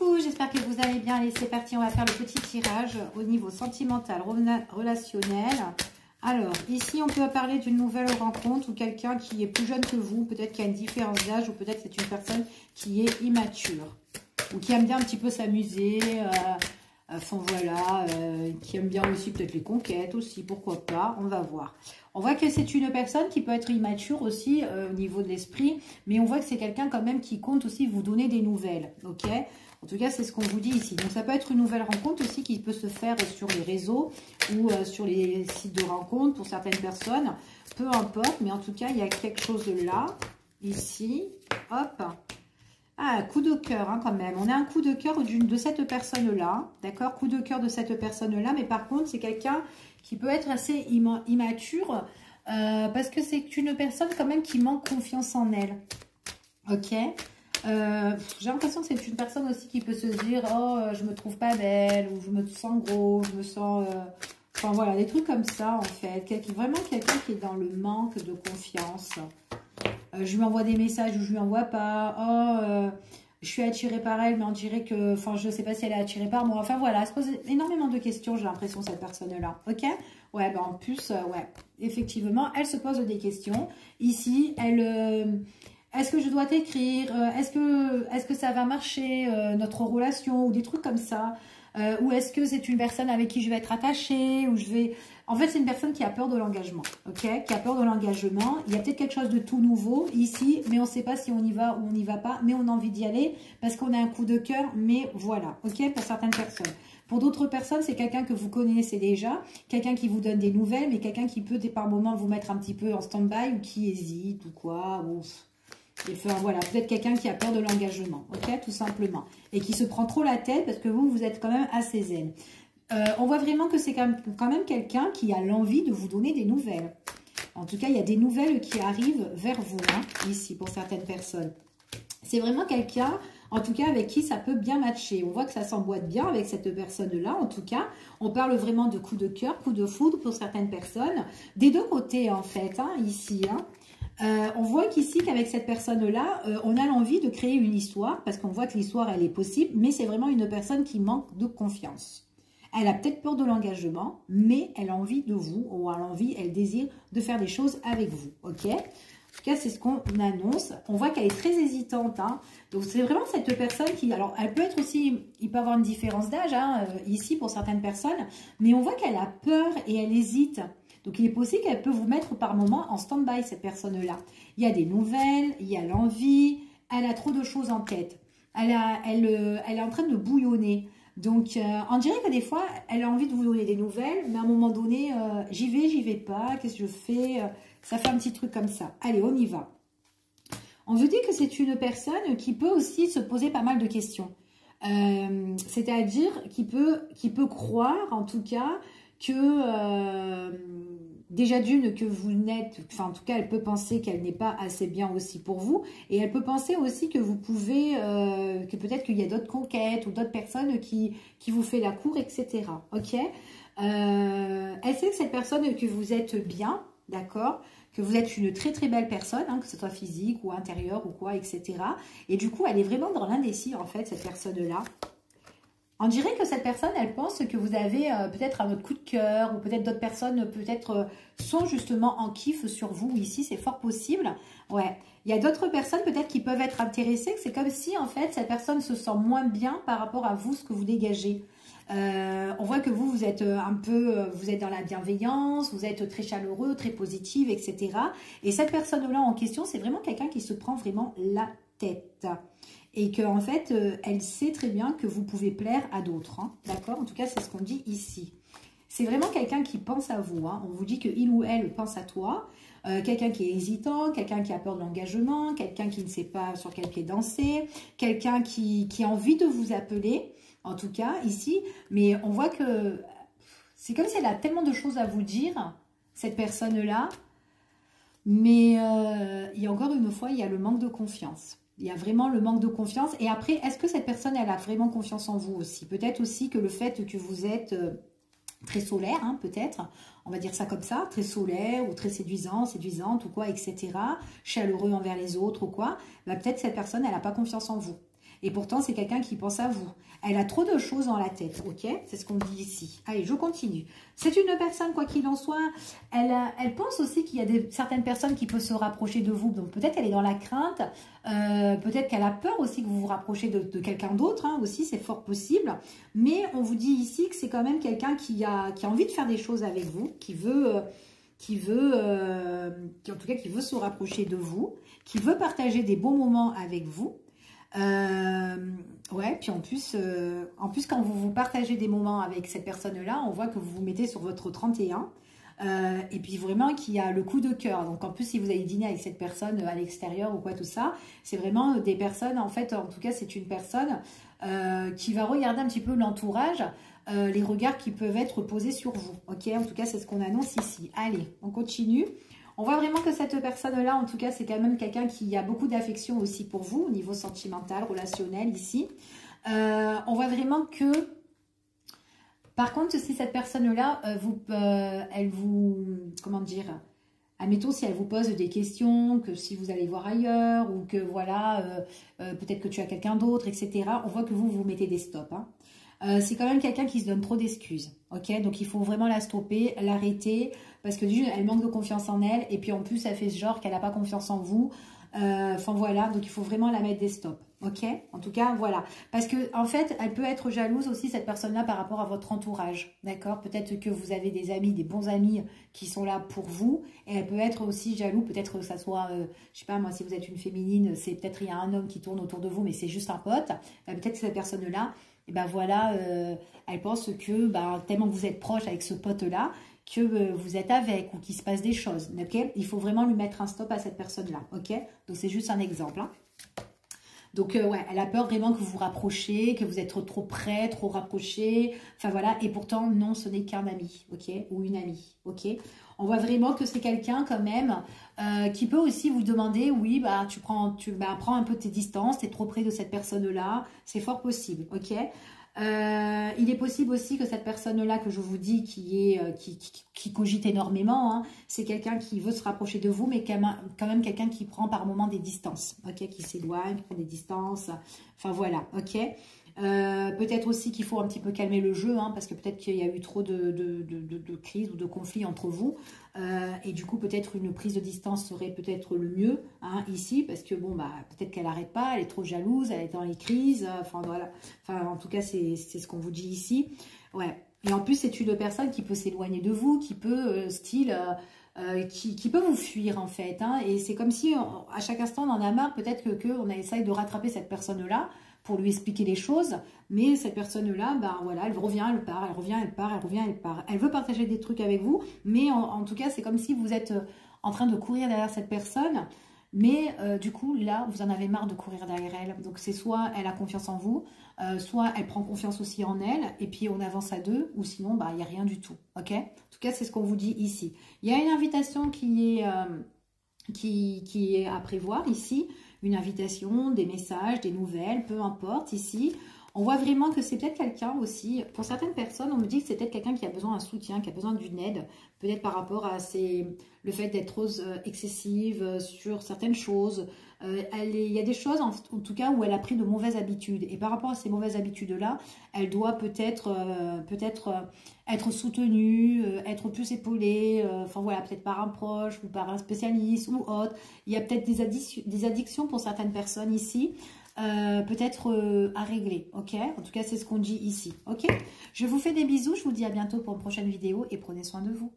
Coucou, j'espère que vous allez bien. Allez, c'est parti, on va faire le petit tirage au niveau sentimental, relationnel. Alors, ici, on peut parler d'une nouvelle rencontre ou quelqu'un qui est plus jeune que vous, peut-être qui a une différence d'âge ou peut-être c'est une personne qui est immature ou qui aime bien un petit peu s'amuser, enfin voilà, qui aime bien aussi peut-être les conquêtes aussi, pourquoi pas, on va voir. On voit que c'est une personne qui peut être immature aussi au niveau de l'esprit, mais on voit que c'est quelqu'un quand même qui compte aussi vous donner des nouvelles, ok? En tout cas, c'est ce qu'on vous dit ici. Donc, ça peut être une nouvelle rencontre aussi qui peut se faire sur les réseaux ou sur les sites de rencontres pour certaines personnes. Peu importe, mais en tout cas, il y a quelque chose de là, ici, hop. Ah, coup de cœur hein, quand même. On a un coup de cœur de cette personne-là, d'accord? Coup de cœur de cette personne-là, mais par contre, c'est quelqu'un qui peut être assez immature parce que c'est une personne quand même qui manque confiance en elle, ok? J'ai l'impression que c'est une personne aussi qui peut se dire « Oh, je me trouve pas belle » ou « Je me sens gros, je me sens... Enfin voilà, des trucs comme ça en fait. Vraiment quelqu'un qui est dans le manque de confiance. Je lui envoie des messages ou je lui envoie pas. Oh, je suis attirée par elle, mais on dirait que... Enfin, je sais pas si elle est attirée par moi. Enfin voilà, elle se pose énormément de questions, j'ai l'impression, cette personne-là. Ok? Ouais, ben en plus, ouais, effectivement, elle se pose des questions. Ici, elle... Est-ce que je dois t'écrire? Est-ce que ça va marcher, notre relation? Ou des trucs comme ça. Ou est-ce que c'est une personne avec qui je vais être attachée? Ou je vais... En fait, c'est une personne qui a peur de l'engagement. Ok? Qui a peur de l'engagement. Il y a peut-être quelque chose de tout nouveau ici. Mais on ne sait pas si on y va ou on n'y va pas. Mais on a envie d'y aller parce qu'on a un coup de cœur. Mais voilà. Ok? Pour certaines personnes. Pour d'autres personnes, c'est quelqu'un que vous connaissez déjà. Quelqu'un qui vous donne des nouvelles. Mais quelqu'un qui peut, par moments, vous mettre un petit peu en stand-by. Ou qui hésite ou quoi. Ou... Enfin, voilà, peut-être quelqu'un qui a peur de l'engagement, ok, tout simplement. Et qui se prend trop la tête parce que vous êtes quand même assez zen. On voit vraiment que c'est quand même quelqu'un qui a l'envie de vous donner des nouvelles. En tout cas, il y a des nouvelles qui arrivent vers vous, hein, ici, pour certaines personnes. C'est vraiment quelqu'un, en tout cas, avec qui ça peut bien matcher. On voit que ça s'emboîte bien avec cette personne-là, en tout cas. On parle vraiment de coup de cœur, coup de foudre pour certaines personnes. Des deux côtés, en fait, hein, ici, hein. On voit qu'ici, qu'avec cette personne-là, on a l'envie de créer une histoire, parce qu'on voit que l'histoire, elle est possible, mais c'est vraiment une personne qui manque de confiance. Elle a peut-être peur de l'engagement, mais elle a envie de vous, ou elle a envie, elle désire de faire des choses avec vous, ok? En tout cas, c'est ce qu'on annonce. On voit qu'elle est très hésitante, hein. Donc, c'est vraiment cette personne qui... Alors, elle peut être aussi... Il peut avoir une différence d'âge, hein, ici, pour certaines personnes, mais on voit qu'elle a peur et elle hésite. Donc, il est possible qu'elle peut vous mettre par moment en stand-by, cette personne-là. Il y a des nouvelles, il y a l'envie, elle a trop de choses en tête. Elle est en train de bouillonner. Donc, on dirait que des fois, elle a envie de vous donner des nouvelles, mais à un moment donné, j'y vais pas, qu'est-ce que je fais? Ça fait un petit truc comme ça. Allez, on y va. On vous dit que c'est une personne qui peut aussi se poser pas mal de questions. C'est-à-dire qui peut croire, en tout cas, que déjà d'une que vous n'êtes, enfin en tout cas elle peut penser qu'elle n'est pas assez bien aussi pour vous et elle peut penser aussi que vous pouvez, que peut-être qu'il y a d'autres conquêtes ou d'autres personnes qui vous fait la cour, etc. Ok, elle sait que cette personne que vous êtes bien, d'accord, que vous êtes une très très belle personne, hein, que ce soit physique ou intérieure ou quoi, etc. Et du coup elle est vraiment dans l'indécis en fait, cette personne-là. On dirait que cette personne, elle pense que vous avez peut-être un autre coup de cœur ou peut-être d'autres personnes peut-être sont justement en kiff sur vous. Ici, c'est fort possible. Ouais, il y a d'autres personnes peut-être qui peuvent être intéressées. C'est comme si en fait, cette personne se sent moins bien par rapport à vous, ce que vous dégagez. On voit que vous êtes un peu, vous êtes dans la bienveillance, vous êtes très chaleureux, très positive, etc. Et cette personne-là en question, c'est vraiment quelqu'un qui se prend vraiment la tête. Et qu'en fait, elle sait très bien que vous pouvez plaire à d'autres. Hein, d'accord? En tout cas, c'est ce qu'on dit ici. C'est vraiment quelqu'un qui pense à vous. Hein. On vous dit qu'il ou elle pense à toi. Quelqu'un qui est hésitant, quelqu'un qui a peur de l'engagement, quelqu'un qui ne sait pas sur quel pied danser, quelqu'un qui a envie de vous appeler, en tout cas, ici. Mais on voit que c'est comme si elle a tellement de choses à vous dire, cette personne-là. Mais il y a encore une fois, il y a le manque de confiance. Il y a vraiment le manque de confiance. Et après, est-ce que cette personne, elle a vraiment confiance en vous aussi? Peut-être aussi que le fait que vous êtes très solaire, hein, peut-être, on va dire ça comme ça, très solaire ou très séduisant, séduisante ou quoi, etc. Chaleureux envers les autres ou quoi, bah, peut-être cette personne, elle n'a pas confiance en vous. Et pourtant, c'est quelqu'un qui pense à vous. Elle a trop de choses dans la tête, ok? C'est ce qu'on dit ici. Allez, je continue. C'est une personne, quoi qu'il en soit, elle pense aussi qu'il y a certaines personnes qui peuvent se rapprocher de vous. Donc peut-être elle est dans la crainte, peut-être qu'elle a peur aussi que vous vous rapprochiez de quelqu'un d'autre, hein, aussi, c'est fort possible. Mais on vous dit ici que c'est quand même quelqu'un qui a envie de faire des choses avec vous, qui en tout cas, qui veut se rapprocher de vous, qui veut partager des bons moments avec vous. Ouais, puis en plus, quand vous partagez des moments avec cette personne-là, on voit que vous vous mettez sur votre 31. Et puis vraiment qu'il y a le coup de cœur. Donc en plus, si vous allez dîner avec cette personne à l'extérieur ou quoi, tout ça, c'est vraiment des personnes, en fait, en tout cas, c'est une personne qui va regarder un petit peu l'entourage, les regards qui peuvent être posés sur vous. Ok, en tout cas, c'est ce qu'on annonce ici. Allez, on continue. On voit vraiment que cette personne-là, en tout cas, c'est quand même quelqu'un qui a beaucoup d'affection aussi pour vous, au niveau sentimental, relationnel, ici. On voit vraiment que, par contre, si cette personne-là, comment dire, admettons si elle vous pose des questions, que si vous allez voir ailleurs, ou que voilà, peut-être que tu as quelqu'un d'autre, etc., on voit que vous mettez des stops, hein. C'est quand même quelqu'un qui se donne trop d'excuses, ok? Donc il faut vraiment la stopper, l'arrêter, parce que déjà elle manque de confiance en elle, et puis en plus elle fait ce genre qu'elle n'a pas confiance en vous. Enfin voilà, donc il faut vraiment la mettre des stops, ok? En tout cas, voilà. Parce que en fait, elle peut être jalouse aussi, cette personne-là, par rapport à votre entourage, d'accord? Peut-être que vous avez des amis, des bons amis qui sont là pour vous, et elle peut être aussi jaloux, peut-être que ça soit, je sais pas moi, si vous êtes une féminine, c'est peut-être il y a un homme qui tourne autour de vous, mais c'est juste un pote. Peut-être que cette personne-là, et ben voilà, elle pense que tellement que vous êtes proche avec ce pote-là, que vous êtes avec ou qu'il se passe des choses, ok? Il faut vraiment lui mettre un stop à cette personne-là, ok? Donc, c'est juste un exemple, hein. Donc, ouais, elle a peur vraiment que vous vous rapprochiez, que vous êtes trop près, trop rapprochés, enfin voilà, et pourtant, non, ce n'est qu'un ami, ok? Ou une amie, ok? On voit vraiment que c'est quelqu'un quand même qui peut aussi vous demander, oui, prends un peu tes distances, tu es trop près de cette personne-là, c'est fort possible, ok? Il est possible aussi que cette personne-là que je vous dis qui cogite énormément, hein, c'est quelqu'un qui veut se rapprocher de vous, mais quand même quelqu'un qui prend par moment des distances, ok, qui s'éloigne, qui prend des distances, enfin voilà, ok. Peut-être aussi qu'il faut un petit peu calmer le jeu, hein, parce que peut-être qu'il y a eu trop de crises ou de conflits entre vous, et du coup peut-être une prise de distance serait peut-être le mieux, hein, ici, parce que bon peut-être qu'elle n'arrête pas, elle est trop jalouse, elle est dans les crises, enfin voilà, enfin en tout cas c'est ce qu'on vous dit ici, ouais. Et en plus c'est une personne qui peut s'éloigner de vous, qui peut qui peut vous fuir en fait, hein, et c'est comme si à chaque instant on en a marre, peut-être qu'on essaye de rattraper cette personne-là pour lui expliquer les choses, mais cette personne-là, voilà, elle revient, elle part, elle revient, elle part, elle revient, elle part. Elle veut partager des trucs avec vous, mais en tout cas, c'est comme si vous êtes en train de courir derrière cette personne, mais du coup, là, vous en avez marre de courir derrière elle. Donc, c'est soit elle a confiance en vous, soit elle prend confiance aussi en elle, et puis on avance à deux, ou sinon, il n'y a rien du tout, ok? En tout cas, c'est ce qu'on vous dit ici. Il y a une invitation qui est à prévoir ici, une invitation, des messages, des nouvelles, peu importe ici. On voit vraiment que c'est peut-être quelqu'un aussi, pour certaines personnes, on me dit que c'est peut-être quelqu'un qui a besoin d'un soutien, qui a besoin d'une aide, peut-être par rapport à le fait d'être trop excessive sur certaines choses. Il y a des choses, en tout cas, où elle a pris de mauvaises habitudes. Et par rapport à ces mauvaises habitudes-là, elle doit peut-être être soutenue, être plus épaulée, enfin voilà, peut-être par un proche ou par un spécialiste ou autre. Il y a peut-être des addictions pour certaines personnes ici. Peut-être à régler, ok? En tout cas, c'est ce qu'on dit ici, ok? Je vous fais des bisous, je vous dis à bientôt pour une prochaine vidéo et prenez soin de vous.